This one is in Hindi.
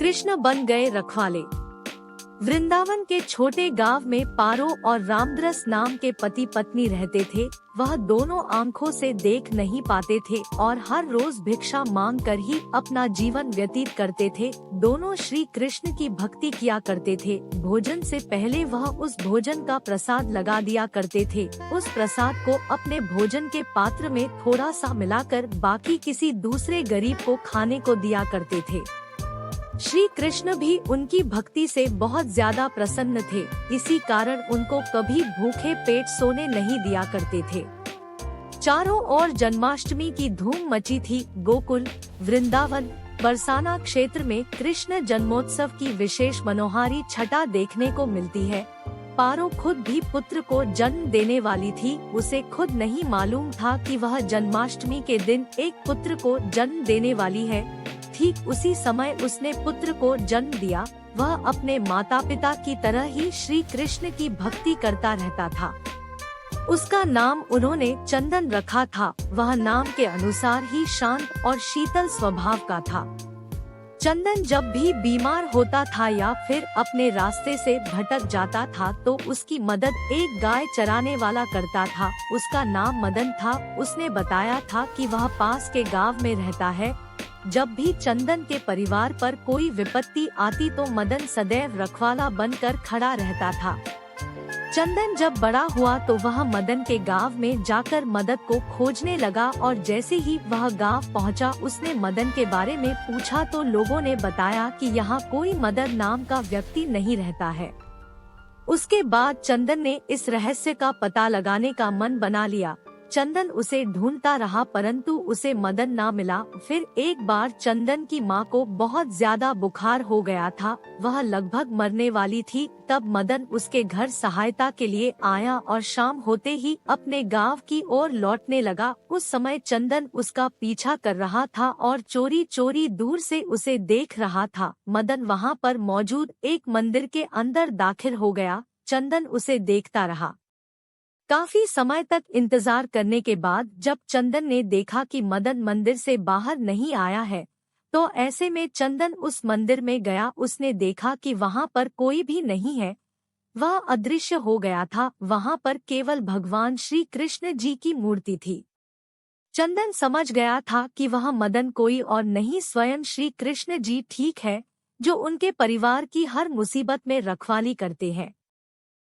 कृष्ण बन गए रखवाले। वृंदावन के छोटे गांव में पारो और रामदरस नाम के पति पत्नी रहते थे। वह दोनों आंखों से देख नहीं पाते थे और हर रोज भिक्षा मांग कर ही अपना जीवन व्यतीत करते थे। दोनों श्री कृष्ण की भक्ति किया करते थे। भोजन से पहले वह उस भोजन का प्रसाद लगा दिया करते थे। उस प्रसाद को अपने भोजन के पात्र में थोड़ा सा मिलाकर बाकी किसी दूसरे गरीब को खाने को दिया करते थे। श्री कृष्ण भी उनकी भक्ति से बहुत ज्यादा प्रसन्न थे, इसी कारण उनको कभी भूखे पेट सोने नहीं दिया करते थे। चारों ओर जन्माष्टमी की धूम मची थी। गोकुल, वृंदावन, बरसाना क्षेत्र में कृष्ण जन्मोत्सव की विशेष मनोहारी छटा देखने को मिलती है। पारो खुद भी पुत्र को जन्म देने वाली थी। उसे खुद नहीं मालूम था कि वह जन्माष्टमी के दिन एक पुत्र को जन्म देने वाली है। ठीक उसी समय उसने पुत्र को जन्म दिया। वह अपने माता पिता की तरह ही श्री कृष्ण की भक्ति करता रहता था। उसका नाम उन्होंने चंदन रखा था। वह नाम के अनुसार ही शांत और शीतल स्वभाव का था। चंदन जब भी बीमार होता था या फिर अपने रास्ते से भटक जाता था तो उसकी मदद एक गाय चराने वाला करता था। उसका नाम मदन था। उसने बताया था कि वह पास के गांव में रहता है। जब भी चंदन के परिवार पर कोई विपत्ति आती तो मदन सदैव रखवाला बनकर खड़ा रहता था। चंदन जब बड़ा हुआ तो वह मदन के गांव में जाकर मदद को खोजने लगा और जैसे ही वह गांव पहुंचा उसने मदन के बारे में पूछा तो लोगों ने बताया कि यहाँ कोई मदन नाम का व्यक्ति नहीं रहता है। उसके बाद चंदन ने इस रहस्य का पता लगाने का मन बना लिया। चंदन उसे ढूंढता रहा परंतु उसे मदन ना मिला। फिर एक बार चंदन की माँ को बहुत ज्यादा बुखार हो गया था। वह लगभग मरने वाली थी। तब मदन उसके घर सहायता के लिए आया और शाम होते ही अपने गांव की ओर लौटने लगा। उस समय चंदन उसका पीछा कर रहा था और चोरी चोरी दूर से उसे देख रहा था। मदन वहाँ पर मौजूद एक मंदिर के अंदर दाखिल हो गया। चंदन उसे देखता रहा। काफी समय तक इंतजार करने के बाद जब चंदन ने देखा कि मदन मंदिर से बाहर नहीं आया है तो ऐसे में चंदन उस मंदिर में गया। उसने देखा कि वहाँ पर कोई भी नहीं है। वह अदृश्य हो गया था। वहाँ पर केवल भगवान श्री कृष्ण जी की मूर्ति थी। चंदन समझ गया था कि वह मदन कोई और नहीं स्वयं श्री कृष्ण जी ठीक है, जो उनके परिवार की हर मुसीबत में रखवाली करते हैं।